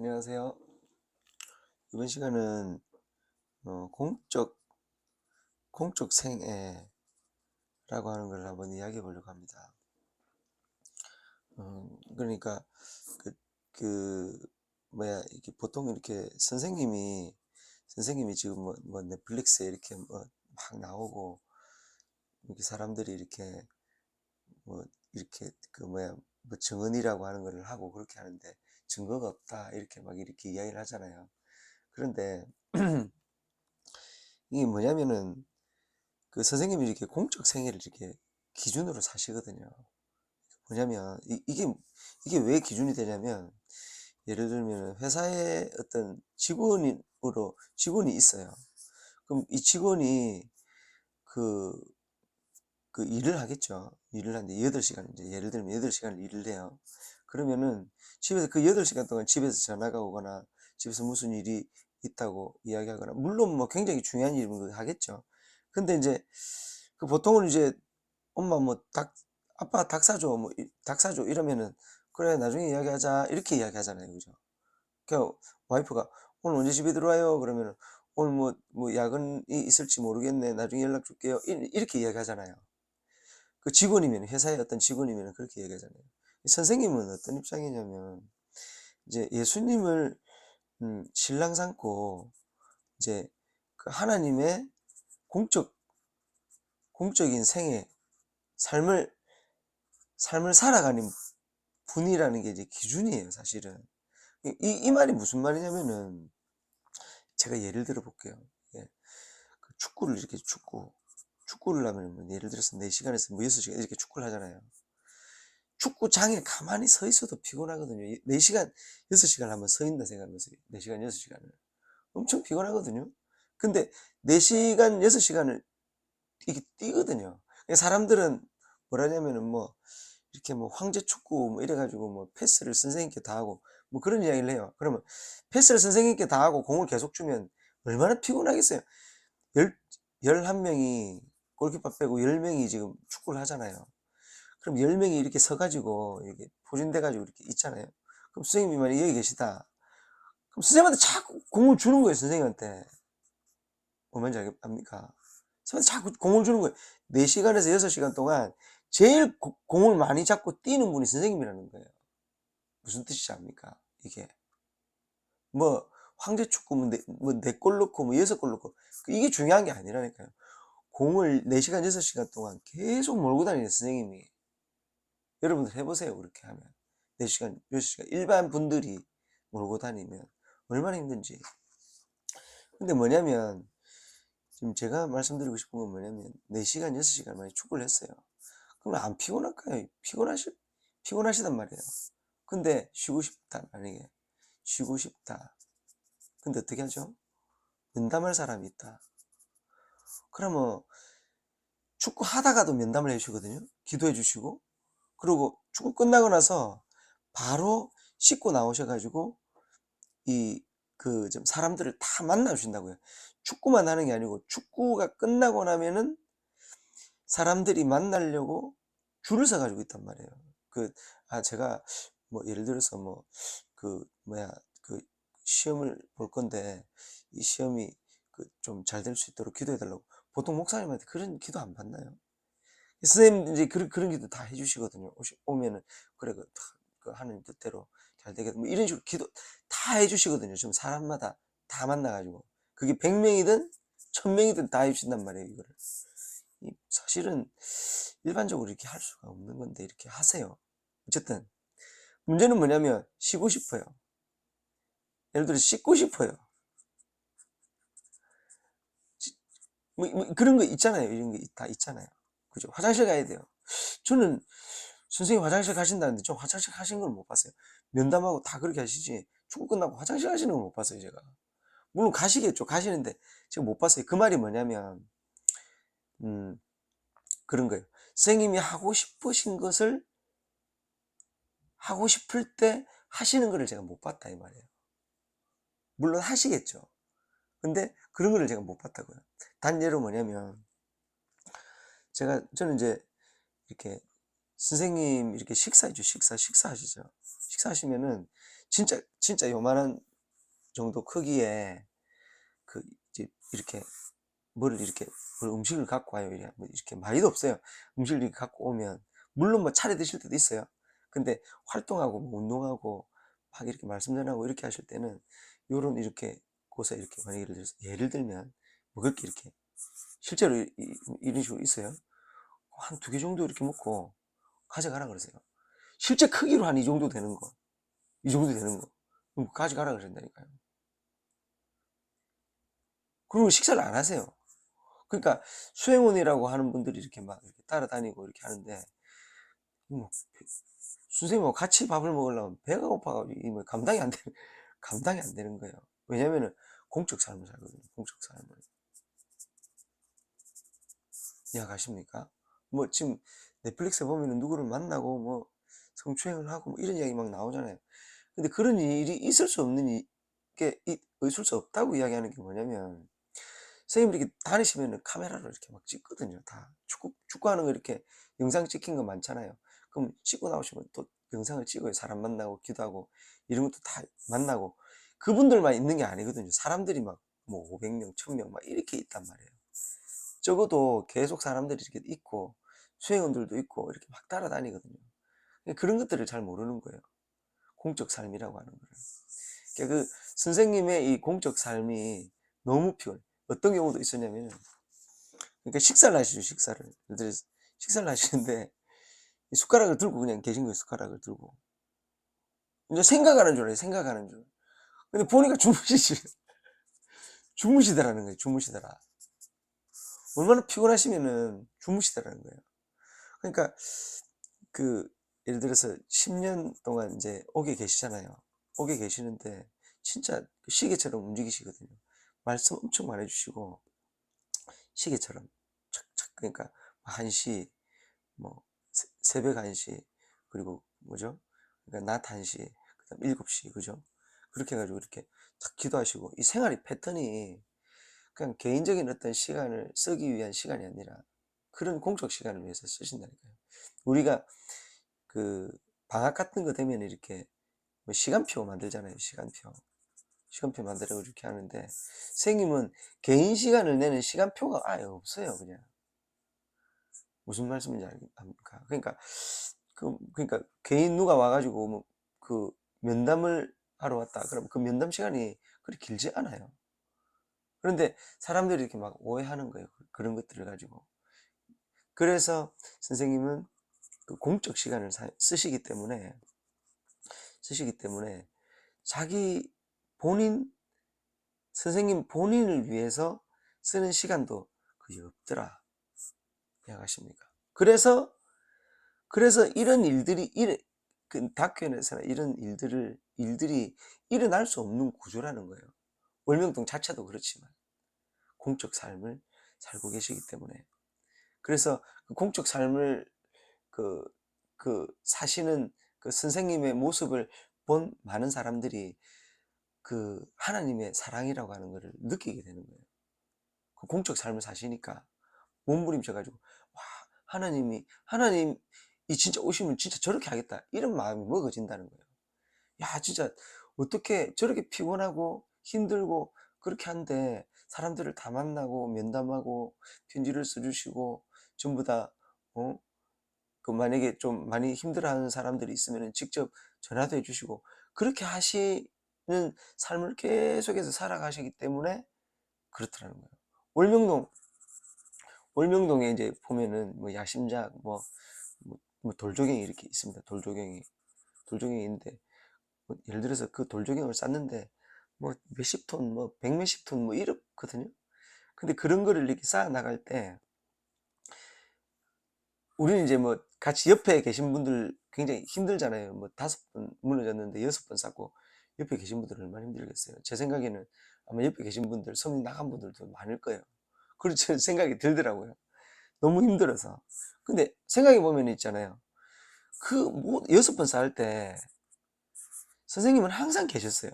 안녕하세요. 이번 시간은 공적 생애라고 하는 걸 한번 이야기해 보려고 합니다. 그러니까 그, 그 이렇게 보통 이렇게 선생님이 지금 뭐 넷플릭스에 이렇게 뭐 막 나오고 이렇게 사람들이 이렇게 뭐 이렇게 뭐 증언이라고 하는 걸 하고 그렇게 하는데 증거가 없다 이렇게 막 이렇게 이야기를 하잖아요. 그런데 이게 뭐냐면은 그 선생님이 이렇게 공적 생애를 이렇게 기준으로 사시거든요. 뭐냐면 이게 왜 기준이 되냐면, 예를 들면 회사에 어떤 직원이 있어요. 그럼 이 직원이 그, 그 일을 하겠죠. 일을 하는데 8시간, 이제 예를 들면 8시간을 일을 해요. 그러면은 집에서 그 8시간 동안 집에서 전화가 오거나 집에서 무슨 일이 있다고 이야기하거나, 물론 뭐 굉장히 중요한 일은 하겠죠. 근데 이제 그 보통은 이제 엄마 뭐 아빠 닭 사줘, 뭐 닭 사줘 이러면은 그래 나중에 이야기하자 이렇게 이야기하잖아요, 그죠? 그 와이프가 오늘 언제 집에 들어와요? 그러면은 오늘 뭐 야근이 있을지 모르겠네, 나중에 연락 줄게요, 이렇게 이야기하잖아요. 그 직원이면, 회사의 어떤 직원이면 그렇게 이야기하잖아요. 선생님은 어떤 입장이냐면, 이제 예수님을 신랑 삼고 이제 그 하나님의 공적 공적인 생애, 삶을 살아가는 분이라는 게 이제 기준이에요, 사실은. 이 말이 무슨 말이냐면은, 제가 예를 들어 볼게요. 예. 그 축구를 이렇게 축구를 하면 뭐 예를 들어서 4시간에서 뭐 6시간 이렇게 축구를 하잖아요. 축구장에 가만히 서 있어도 피곤하거든요. 4시간, 6시간 한번 서 있나 생각하면서 4시간, 6시간을. 엄청 피곤하거든요. 근데 4시간, 6시간을 이게 뛰거든요. 사람들은 뭐라냐면은 뭐 이렇게 뭐 황제 축구 뭐 이래가지고 뭐 패스를 선생님께 다 하고 뭐 그런 이야기를 해요. 그러면 패스를 선생님께 다 하고 공을 계속 주면 얼마나 피곤하겠어요. 열 11명이, 골키퍼 빼고 10명이 지금 축구를 하잖아요. 그럼 10명이 이렇게 서가지고 이렇게 포진돼가지고 이렇게 있잖아요. 그럼 선생님이 만약 여기 계시다. 그럼 선생님한테 자꾸 공을 주는 거예요, 선생님한테. 뭔지 압니까? 선생님한테 자꾸 공을 주는 거예요. 4시간에서 6시간 동안 제일 공을 많이 잡고 뛰는 분이 선생님이라는 거예요. 무슨 뜻이지 압니까? 이게. 뭐, 황제 축구, 뭐 4골 넣고, 뭐 6골 넣고. 이게 중요한 게 아니라니까요. 공을 4시간, 6시간 동안 계속 몰고 다니는 선생님이. 여러분들 해보세요, 그렇게 하면. 4시간, 6시간. 일반 분들이 몰고 다니면 얼마나 힘든지. 근데 뭐냐면, 지금 제가 말씀드리고 싶은 건 뭐냐면, 4시간, 6시간 만에 축구를 했어요. 그러면 안 피곤할까요? 피곤하시단 말이에요. 근데 쉬고 싶다, 만약에. 쉬고 싶다. 근데 어떻게 하죠? 면담할 사람이 있다. 그러면 축구 하다가도 면담을 해주시거든요. 기도해 주시고. 그리고 축구 끝나고 나서 바로 씻고 나오셔가지고 좀 사람들을 다 만나 주신다고요. 축구만 하는 게 아니고 축구가 끝나고 나면은 사람들이 만나려고 줄을 서가지고 있단 말이에요. 제가 뭐 예를 들어서 그 시험을 볼 건데 이 시험이 좀 잘 될 수 있도록 기도해 달라고. 보통 목사님한테 그런 기도 안 받나요? 선생님 이제 그런 기도 다 해주시거든요. 오면은 그래 그 하나님 뜻대로 잘 되겠다, 뭐 이런 식으로 기도 다 해주시거든요. 지금 사람마다 다 만나가지고 그게 100명이든 1000명이든 다 해주신단 말이에요, 이거를. 사실은 일반적으로 이렇게 할 수가 없는 건데 이렇게 하세요. 어쨌든 문제는 뭐냐면 쉬고 싶어요. 예를 들어 씻고 싶어요. 뭐 그런 거 있잖아요. 이런 게 다 있잖아요. 그죠? 화장실 가야 돼요. 저는 선생님 화장실 가신다는데 좀 화장실 가신 걸 못 봤어요. 면담하고 다 그렇게 하시지 축구 끝나고 화장실 가시는 걸 못 봤어요, 제가. 물론 가시겠죠. 가시는데 제가 못 봤어요. 그 말이 뭐냐면 음, 그런 거예요. 선생님이 하고 싶으신 것을 하고 싶을 때 하시는 거를 제가 못 봤다 이 말이에요. 물론 하시겠죠. 근데 그런 거를 제가 못 봤다고요. 단 예로 뭐냐면, 저는 이제 이렇게 선생님 이렇게 식사하시죠. 식사하시면은 진짜 요만한 정도 크기에 그 이제 이렇게 뭐를 이렇게 음식을 갖고 와요. 이렇게 말이도 없어요. 음식을 이렇게 갖고 오면 물론 뭐 차려 드실 때도 있어요. 근데 활동하고 뭐 운동하고 막 이렇게 말씀 전하고 이렇게 하실 때는 요런 이렇게 곳에 이렇게 만약 예를 들면 먹을 게 이렇게 실제로 이런 식으로 있어요. 한 2개 정도 이렇게 먹고 가져가라 그러세요. 실제 크기로 한 이 정도 되는 거, 이 정도 되는 거 그럼 가져가라 그러신다니까요. 그리고 식사를 안 하세요. 그러니까 수행원이라고 하는 분들이 이렇게 막 이렇게 따라다니고 이렇게 하는데 뭐 선생님하고 같이 밥을 먹으려면 배가 고파가지고 뭐 감당이 안 되는 거예요. 왜냐면은 공적 삶을 살거든요. 공적 삶을. 이해가십니까? 뭐 지금 넷플릭스에 보면은 누구를 만나고 뭐 성추행을 하고 뭐 이런 이야기 막 나오잖아요. 근데 그런 일이 있을 수 없는 게 있을 수 없다고 이야기하는 게 뭐냐면 선생님들이 이렇게 다니시면은 카메라로 이렇게 막 찍거든요. 다 축구하는 거 이렇게 영상 찍힌 거 많잖아요. 그럼 찍고 나오시면 또 영상을 찍어요. 사람 만나고 기도하고 이런 것도 다 만나고 그분들만 있는 게 아니거든요. 사람들이 막 뭐 500명, 1000명 막 이렇게 있단 말이에요. 적어도 계속 사람들이 이렇게 있고 수행원들도 있고 이렇게 막 따라다니거든요. 그런 것들을 잘 모르는 거예요. 공적 삶이라고 하는 거를. 그러니까 그 선생님의 이 공적 삶이 너무 피곤해. 어떤 경우도 있었냐면, 그러니까 식사를 하시죠, 식사를. 예를 들어서 식사를 하시는데, 숟가락을 들고 그냥 계신 거예요, 숟가락을 들고. 이제 생각하는 줄 알아요, 생각하는 줄. 근데 보니까 주무시더라는 거예요, 주무시더라. 얼마나 피곤하시면은 주무시더라는 거예요. 그러니까, 그, 예를 들어서 10년 동안 이제 옥에 계시잖아요. 옥에 계시는데, 진짜 시계처럼 움직이시거든요. 말씀 엄청 많이 해주시고, 시계처럼 착착 그러니까 1시 뭐 새벽 1시 그리고 뭐죠? 그러니까 낮 1시 그다음 7시 그죠? 그렇게 해가지고 이렇게 탁 기도하시고 이 생활이 패턴이 그냥 개인적인 어떤 시간을 쓰기 위한 시간이 아니라 그런 공적 시간을 위해서 쓰신다니까요. 우리가 그 방학 같은 거 되면 이렇게 뭐 시간표 만들잖아요. 시간표 만들어 이렇게 하는데 선생님은 개인 시간을 내는 시간표가 아예 없어요. 그냥 무슨 말씀인지 압니까? 그러니까 개인 누가 와가지고 뭐 그 면담을 하러 왔다. 그럼 그 면담 시간이 그렇게 길지 않아요. 그런데 사람들이 이렇게 막 오해하는 거예요. 그런 것들을 가지고. 그래서 선생님은 그 공적 시간을 쓰시기 때문에 자기 본인 선생님 본인을 위해서 쓰는 시간도 거의 없더라. 생각하십니까? 그래서 이런 일들이 그 다큐에서는 이런 일들이 일어날 수 없는 구조라는 거예요. 월명동 자체도 그렇지만 공적 삶을 살고 계시기 때문에 그래서 그 공적 삶을 그, 사시는 그 선생님의 모습을 본 많은 사람들이 그 하나님의 사랑이라고 하는 것을 느끼게 되는 거예요. 그 공적 삶을 사시니까 몸부림쳐가지고 와 하나님이 진짜 오시면 진짜 저렇게 하겠다 이런 마음이 먹어진다는 거예요. 야 진짜 어떻게 저렇게 피곤하고 힘들고 그렇게 한데 사람들을 다 만나고 면담하고 편지를 써주시고 전부 다 그 만약에 좀 많이 힘들어하는 사람들이 있으면 직접 전화도 해주시고 그렇게 하시는 삶을 계속해서 살아가시기 때문에 그렇더라는 거예요. 월명동 월명동에 이제 보면은 뭐 야심작 뭐 돌조경이 이렇게 있습니다. 돌조경이 있는데 뭐 예를 들어서 그 돌조경을 쌌는데 뭐 몇십 톤, 뭐 백몇십 톤 뭐 이렇거든요. 근데 그런 거를 이렇게 쌓아 나갈 때 우리는 이제 뭐 같이 옆에 계신 분들 굉장히 힘들잖아요. 뭐 5번 무너졌는데 6번 쌓고 옆에 계신 분들 얼마나 힘들겠어요. 제 생각에는 아마 옆에 계신 분들 성이 나간 분들도 많을 거예요. 그렇죠 생각이 들더라고요. 너무 힘들어서. 근데 생각해 보면 있잖아요. 그 뭐 6번 쌓을 때 선생님은 항상 계셨어요.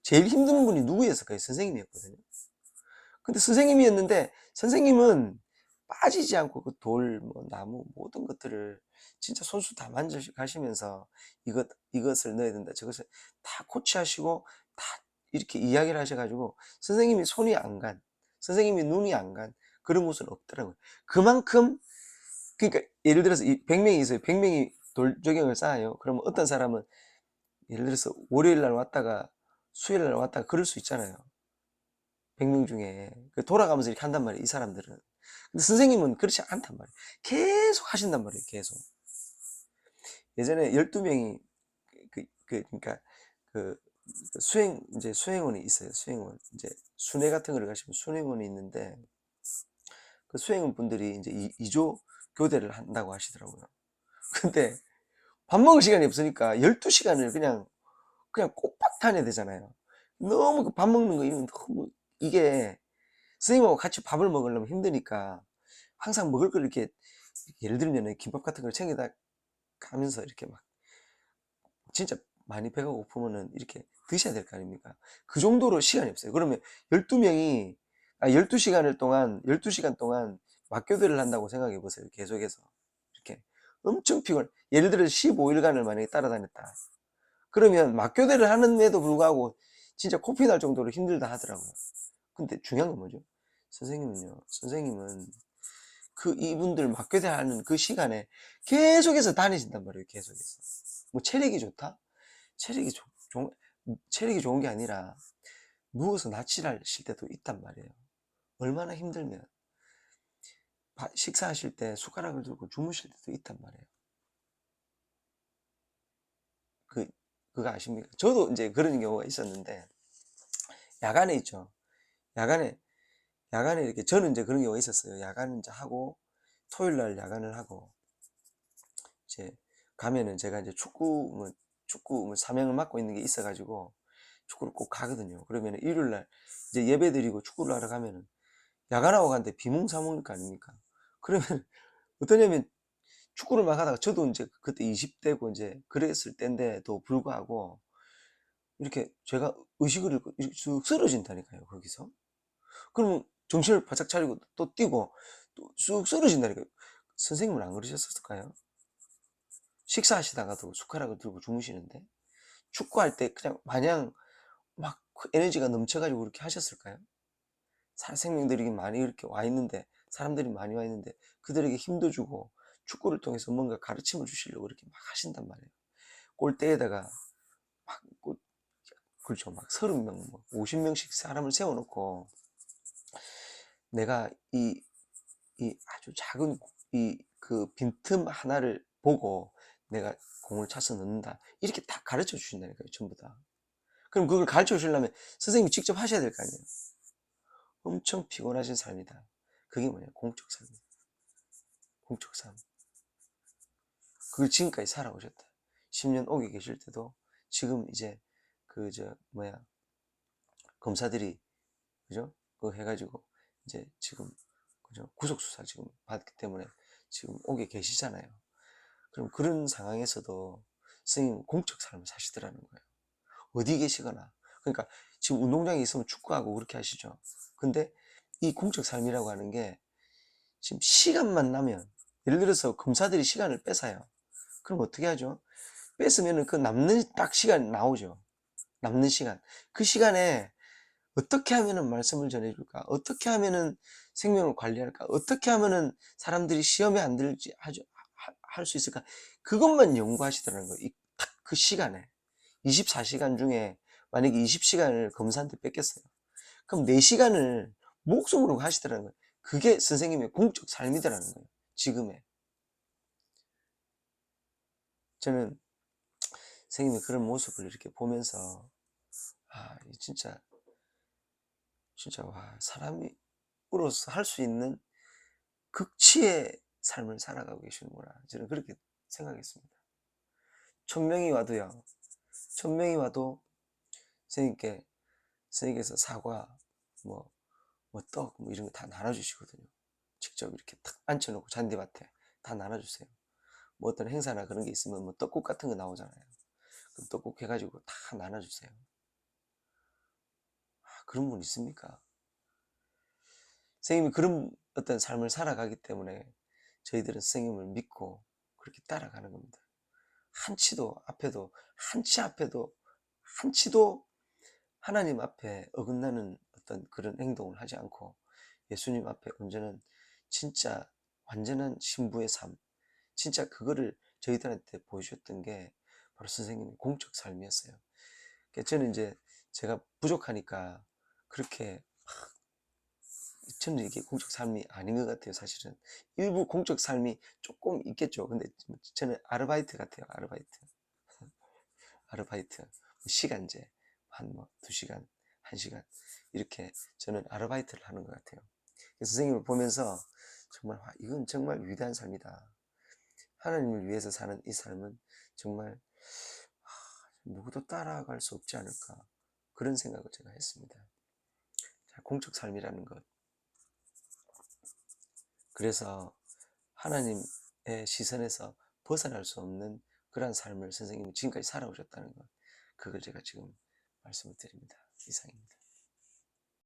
제일 힘든 분이 누구였을까요? 선생님이었거든요. 근데 선생님이었는데 선생님은 빠지지 않고 그 돌, 뭐 나무 모든 것들을 진짜 손수 다 만져가시면서 이것을 넣어야 된다, 저것을 다 코치하시고 다 이렇게 이야기를 하셔가지고 선생님이 손이 안 간, 선생님이 눈이 안 간 그런 곳은 없더라고요. 그만큼, 그러니까 예를 들어서 100명이 있어요. 100명이 돌조경을 쌓아요. 그러면 어떤 사람은 예를 들어서 월요일 날 왔다가 수요일 날 왔다가 그럴 수 있잖아요. 100명 중에 돌아가면서 이렇게 한단 말이에요, 이 사람들은. 근데 선생님은 그렇지 않단 말이에요. 계속 하신단 말이에요, 계속. 예전에 12명이 그러니까 그 이제 수행원이 있어요. 수행원. 이제 순회 같은 거를 가시면 수행원이 있는데, 그 수행원 분들이 이제 2조 교대를 한다고 하시더라고요. 근데 밥 먹을 시간이 없으니까 12시간을 그냥 꼬박 다녀야 되잖아요. 너무 그 밥 먹는 거, 이건 너무, 이게 선생님하고 같이 밥을 먹으려면 힘드니까 항상 먹을 걸 이렇게, 예를 들면 김밥 같은 걸 챙겨다 가면서 이렇게 막 진짜 많이 배가 고프면은 이렇게 드셔야 될 거 아닙니까? 그 정도로 시간이 없어요. 그러면 12명이 12시간 동안 막교대를 한다고 생각해 보세요. 계속해서 이렇게 엄청 피곤. 예를 들어 15일간을 만약에 따라다녔다. 그러면 막교대를 하는데도 불구하고 진짜 코피 날 정도로 힘들다 하더라고요. 근데 중요한 건 뭐죠? 선생님은 그 이분들 막교대 하는 그 시간에 계속해서 다니신단 말이에요. 계속해서. 뭐 체력이 좋다? 체력이 체력이 좋은 게 아니라 누워서 납치하실 때도 있단 말이에요. 얼마나 힘들면 식사하실 때 숟가락을 들고 주무실 때도 있단 말이에요. 그거 아십니까? 저도 이제 그런 경우가 있었는데, 야간에 있죠. 야간에 이렇게, 저는 이제 그런 경우가 있었어요. 야간 이제 하고, 토요일 날 야간을 하고, 이제 가면은 제가 이제 축구 사명을 맡고 있는 게 있어가지고, 축구를 꼭 가거든요. 그러면 일요일 날 이제 예배 드리고 축구를 하러 가면은 야간하고 가는데 비몽사몽일 거 아닙니까? 그러면 어떠냐면 축구를 막 하다가, 저도 이제 그때 20대고 이제 그랬을 때인데도 불구하고 이렇게 제가 의식을 잃고 이렇게 쑥 쓰러진다니까요, 거기서. 그러면 정신을 바짝 차리고 또 뛰고 또 쑥 쓰러진다니까요. 선생님은 안 그러셨을까요? 식사하시다가도 숟가락을 들고 주무시는데, 축구할 때 그냥 마냥 막 에너지가 넘쳐가지고 그렇게 하셨을까요? 생명들이 많이 이렇게 와 있는데, 사람들이 많이 와 있는데 그들에게 힘도 주고 축구를 통해서 뭔가 가르침을 주시려고 이렇게 막 하신단 말이에요. 골대에다가 막 그렇죠, 막 30명, 50명씩 사람을 세워놓고, 내가 이 아주 작은 그 빈틈 하나를 보고 내가 공을 차서 넣는다, 이렇게 다 가르쳐 주신다니까요, 전부 다. 그럼 그걸 가르쳐 주시려면 선생님이 직접 하셔야 될 거 아니에요. 엄청 피곤하신 삶이다. 그게 뭐냐, 공적 삶이에요. 공적 삶. 그걸 지금까지 살아오셨다. 10년 오게 계실 때도 지금 이제 검사들이, 그죠? 그거 해가지고 이제 지금, 그죠? 구속수사 지금 받기 때문에 지금 오게 계시잖아요. 그럼 그런 상황에서도 선생님 공적 삶을 사시더라는 거예요. 어디 계시거나. 그러니까 지금 운동장에 있으면 축구하고 그렇게 하시죠. 근데 이 공적 삶이라고 하는 게 지금 시간만 나면, 예를 들어서 검사들이 시간을 뺏어요. 그럼 어떻게 하죠? 뺏으면은 그 남는 딱 시간 나오죠. 남는 시간. 그 시간에 어떻게 하면은 말씀을 전해줄까? 어떻게 하면은 생명을 관리할까? 어떻게 하면은 사람들이 시험에 안 들지 할 수 있을까? 그것만 연구하시더라는 거예요. 딱 그 시간에. 24시간 중에 만약에 20시간을 검사한테 뺏겼어요. 그럼 4시간을 목숨으로 하시더라는 거예요. 그게 선생님의 공적 삶이더라는 거예요, 지금의. 저는 선생님의 그런 모습을 이렇게 보면서, 진짜 와, 사람으로서 할 수 있는 극치의 삶을 살아가고 계시는구나, 저는 그렇게 생각했습니다. 1000명이 와도요, 1000명이 와도 선생님께서 사과, 뭐 떡, 뭐 이런 거 다 나눠주시거든요. 직접 이렇게 탁 앉혀놓고 잔디밭에 다 나눠주세요. 뭐 어떤 행사나 그런 게 있으면 뭐 떡국 같은 거 나오잖아요. 그럼 떡국 해가지고 다 나눠주세요. 그런 분 있습니까? 선생님이 어떤 삶을 살아가기 때문에 저희들은 선생님을 믿고 그렇게 따라가는 겁니다. 한치도 앞에도, 한치 앞에도, 한치도 하나님 앞에 어긋나는 어떤 그런 행동을 하지 않고 예수님 앞에 온전한 진짜 완전한 신부의 삶, 진짜 그거를 저희들한테 보여주셨던 게 바로 선생님의 공적 삶이었어요. 그러니까 저는 이제 제가 부족하니까 그렇게 저는 이게 공적 삶이 아닌 것 같아요. 사실은 일부 공적 삶이 조금 있겠죠. 근데 저는 아르바이트 같아요. 아르바이트 시간제 한 뭐 2시간 1시간 이렇게 저는 아르바이트를 하는 것 같아요. 선생님을 보면서 정말 이건 정말 위대한 삶이다. 하나님을 위해서 사는 이 삶은 정말 누구도 따라갈 수 없지 않을까, 그런 생각을 제가 했습니다. 공적 삶이라는 것, 그래서 하나님의 시선에서 벗어날 수 없는 그러한 삶을 선생님이 지금까지 살아오셨다는 것, 그걸 제가 지금 말씀을 드립니다. 이상입니다.